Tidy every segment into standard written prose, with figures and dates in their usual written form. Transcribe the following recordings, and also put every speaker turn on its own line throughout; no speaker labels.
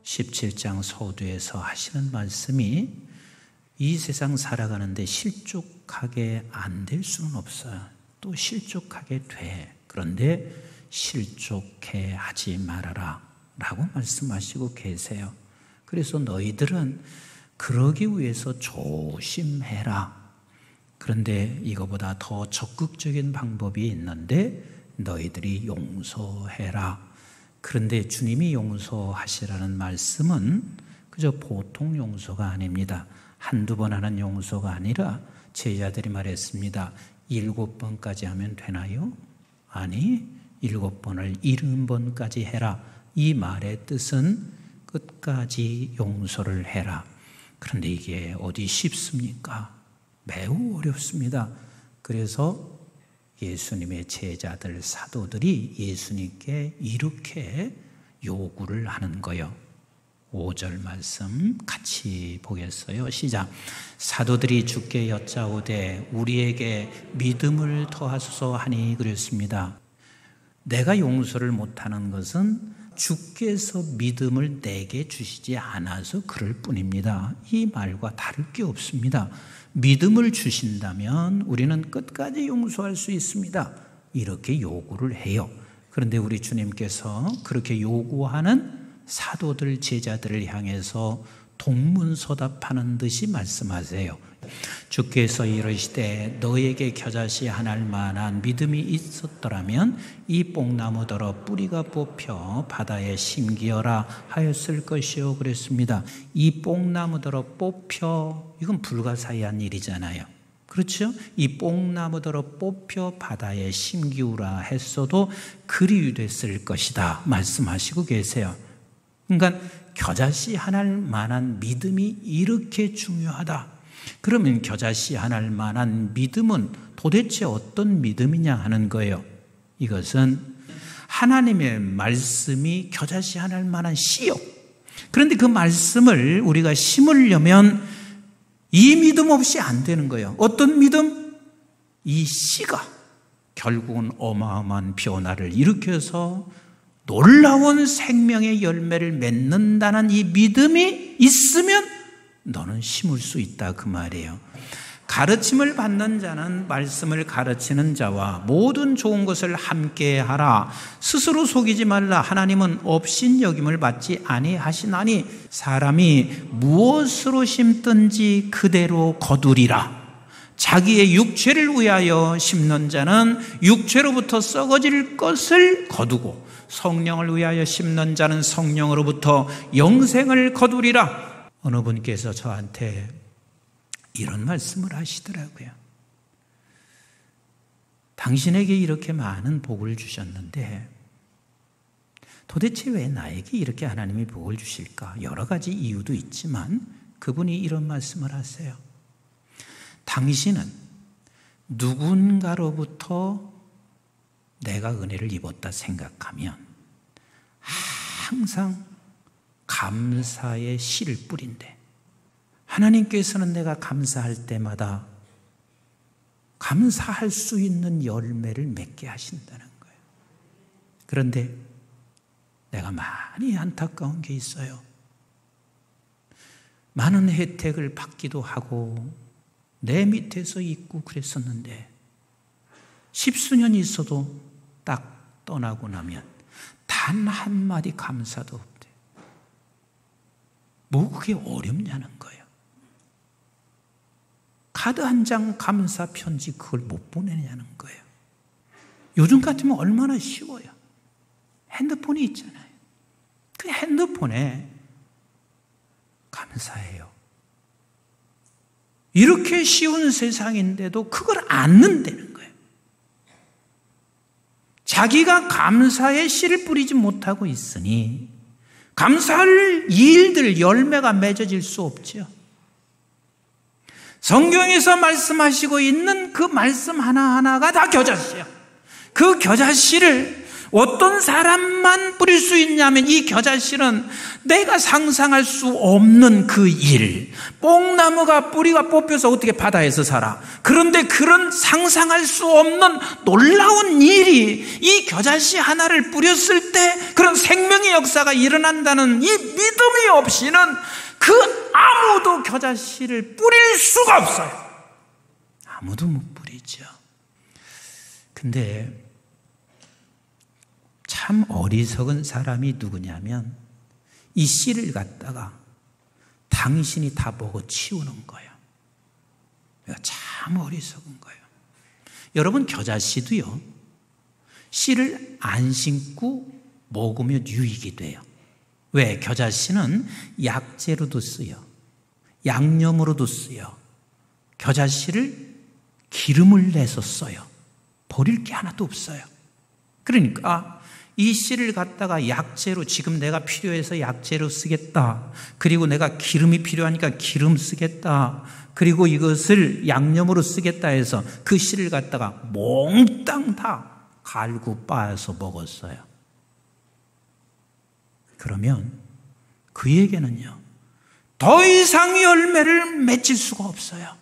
17장 서두에서 하시는 말씀이 이 세상 살아가는데 실족하게 안 될 수는 없어요. 또 실족하게 돼. 그런데 실족해 하지 말아라 라고 말씀하시고 계세요. 그래서 너희들은 그러기 위해서 조심해라. 그런데 이거보다 더 적극적인 방법이 있는데 너희들이 용서해라. 그런데 주님이 용서하시라는 말씀은 그저 보통 용서가 아닙니다. 한두 번 하는 용서가 아니라 제자들이 말했습니다. 7번까지 하면 되나요? 아니, 7번을 70번까지 해라. 이 말의 뜻은 끝까지 용서를 해라. 그런데 이게 어디 쉽습니까? 매우 어렵습니다. 그래서 예수님의 제자들, 사도들이 예수님께 이렇게 요구를 하는 거예요. 5절 말씀 같이 보겠어요. 시작. 사도들이 주께 여짜오되 우리에게 믿음을 더하소서 하니 그랬습니다. 내가 용서를 못하는 것은 주께서 믿음을 내게 주시지 않아서 그럴 뿐입니다. 이 말과 다를 게 없습니다. 믿음을 주신다면 우리는 끝까지 용서할 수 있습니다. 이렇게 요구를 해요. 그런데 우리 주님께서 그렇게 요구하는 사도들, 제자들을 향해서 동문서답하는 듯이 말씀하세요. 주께서 이르시되 너에게 겨자씨 하나일 만한 믿음이 있었더라면 이 뽕나무더러 뿌리가 뽑혀 바다에 심기어라 하였을 것이요 그랬습니다. 이 뽕나무더러 뽑혀, 이건 불가사의한 일이잖아요. 그렇죠? 이 뽕나무더러 뽑혀 바다에 심기우라 했어도 그리 됐을 것이다 말씀하시고 계세요. 그러니까 겨자씨 하나일 만한 믿음이 이렇게 중요하다. 그러면 겨자씨 하나일 만한 믿음은 도대체 어떤 믿음이냐 하는 거예요. 이것은 하나님의 말씀이 겨자씨 하나일 만한 씨요. 그런데 그 말씀을 우리가 심으려면 이 믿음 없이 안 되는 거예요. 어떤 믿음? 이 씨가 결국은 어마어마한 변화를 일으켜서 놀라운 생명의 열매를 맺는다는 이 믿음이 있으면 너는 심을 수 있다 그 말이에요. 가르침을 받는 자는 말씀을 가르치는 자와 모든 좋은 것을 함께 하라. 스스로 속이지 말라. 하나님은 업신여김을 받지 아니하시나니 사람이 무엇으로 심든지 그대로 거두리라. 자기의 육체를 위하여 심는 자는 육체로부터 썩어질 것을 거두고 성령을 위하여 심는 자는 성령으로부터 영생을 거두리라. 어느 분께서 저한테 이런 말씀을 하시더라고요. 당신에게 이렇게 많은 복을 주셨는데 도대체 왜 나에게 이렇게 하나님이 복을 주실까? 여러 가지 이유도 있지만 그분이 이런 말씀을 하세요. 당신은 누군가로부터 내가 은혜를 입었다 생각하면 항상 감사의 씨를 뿌린대. 하나님께서는 내가 감사할 때마다 감사할 수 있는 열매를 맺게 하신다는 거예요. 그런데 내가 많이 안타까운 게 있어요. 많은 혜택을 받기도 하고 내 밑에서 있고 그랬었는데 10수년 있어도 딱 떠나고 나면 단 한마디 감사도 없대. 뭐 그게 어렵냐는 거예요. 카드 한 장 감사 편지 그걸 못 보내냐는 거예요. 요즘 같으면 얼마나 쉬워요. 핸드폰이 있잖아요. 그 핸드폰에 감사해요. 이렇게 쉬운 세상인데도 그걸 안 넣는다는 거예요. 자기가 감사의 씨를 뿌리지 못하고 있으니 감사할 일들, 열매가 맺어질 수 없죠. 성경에서 말씀하시고 있는 그 말씀 하나하나가 다 겨자씨야. 그 겨자씨를 어떤 사람만 뿌릴 수 있냐면 이 겨자씨는 내가 상상할 수 없는 그 일. 뽕나무가 뿌리가 뽑혀서 어떻게 바다에서 살아. 그런데 그런 상상할 수 없는 놀라운 일이 이 겨자씨 하나를 뿌렸을 때 그런 생명의 역사가 일어난다는 이 믿음이 없이는 그 아무도 겨자씨를 뿌릴 수가 없어요. 아무도 못 뿌리죠. 근데 참 어리석은 사람이 누구냐면 이 씨를 갖다가 당신이 다 먹어 치우는 거예요. 참 어리석은 거예요. 여러분, 겨자씨도요, 씨를 안 심고 먹으면 유익이 돼요. 왜? 겨자씨는 약재로도 쓰여, 양념으로도 쓰여, 겨자씨를 기름을 내서 써요. 버릴 게 하나도 없어요. 그러니까 이 씨를 갖다가 약재로, 지금 내가 필요해서 약재로 쓰겠다. 그리고 내가 기름이 필요하니까 기름 쓰겠다. 그리고 이것을 양념으로 쓰겠다 해서 그 씨를 갖다가 몽땅 다 갈고 빻아서 먹었어요. 그러면 그에게는요, 더 이상 열매를 맺을 수가 없어요.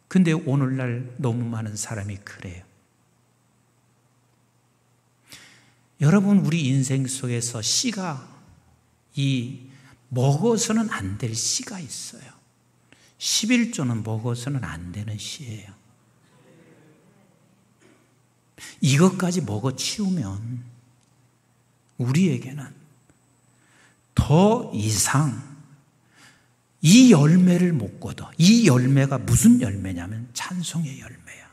근데 오늘날 너무 많은 사람이 그래요. 여러분, 우리 인생 속에서 씨가, 먹어서는 안 될 씨가 있어요. 11조는 먹어서는 안 되는 씨예요. 이것까지 먹어 치우면 우리에게는 더 이상 이 열매를 못 거둬. 이 열매가 무슨 열매냐면 찬송의 열매야.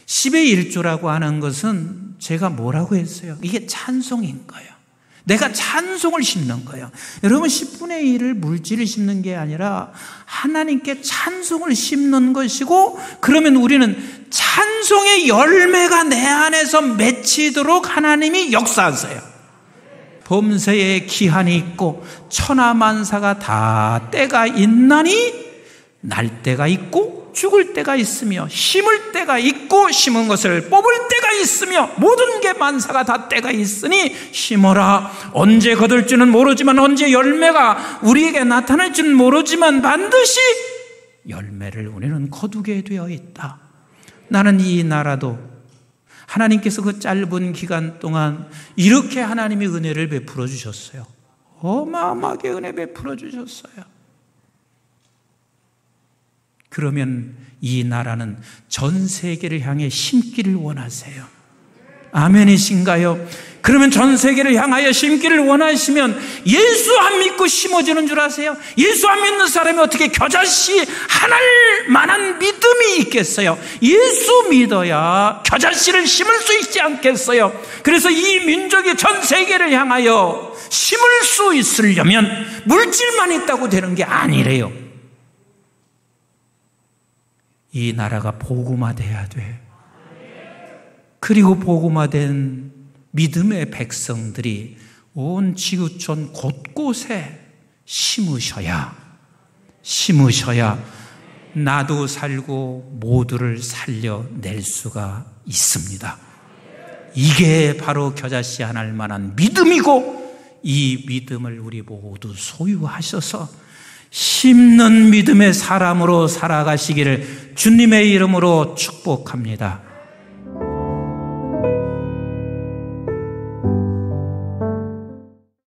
10의 1조라고 하는 것은 제가 뭐라고 했어요? 이게 찬송인 거예요. 내가 찬송을 심는 거예요. 여러분, 10분의 1을 물질을 심는 게 아니라 하나님께 찬송을 심는 것이고, 그러면 우리는 찬송의 열매가 내 안에서 맺히도록 하나님이 역사하세요. 범세에 기한이 있고 천하만사가 다 때가 있나니, 날 때가 있고 죽을 때가 있으며, 심을 때가 있고 심은 것을 뽑을 때가 있으며, 모든 게 만사가 다 때가 있으니 심어라. 언제 거둘지는 모르지만, 언제 열매가 우리에게 나타날지는 모르지만 반드시 열매를 우리는 거두게 되어 있다. 나는 이 나라도 하나님께서 그 짧은 기간 동안 이렇게 하나님이 은혜를 베풀어 주셨어요. 어마어마하게 은혜 베풀어 주셨어요. 그러면 이 나라는 전 세계를 향해 심기를 원하세요. 아멘이신가요? 그러면 전 세계를 향하여 심기를 원하시면 예수 안 믿고 심어지는 줄 아세요? 예수 안 믿는 사람이 어떻게 겨자씨 하나를 만한 믿음이 있겠어요? 예수 믿어야 겨자씨를 심을 수 있지 않겠어요? 그래서 이 민족이 전 세계를 향하여 심을 수 있으려면 물질만 있다고 되는 게 아니래요. 이 나라가 복음화돼야 돼. 그리고 복음화된 믿음의 백성들이 온 지구촌 곳곳에 심으셔야 나도 살고 모두를 살려낼 수가 있습니다. 이게 바로 겨자씨 하나를 만한 믿음이고, 이 믿음을 우리 모두 소유하셔서 심는 믿음의 사람으로 살아가시기를 주님의 이름으로 축복합니다.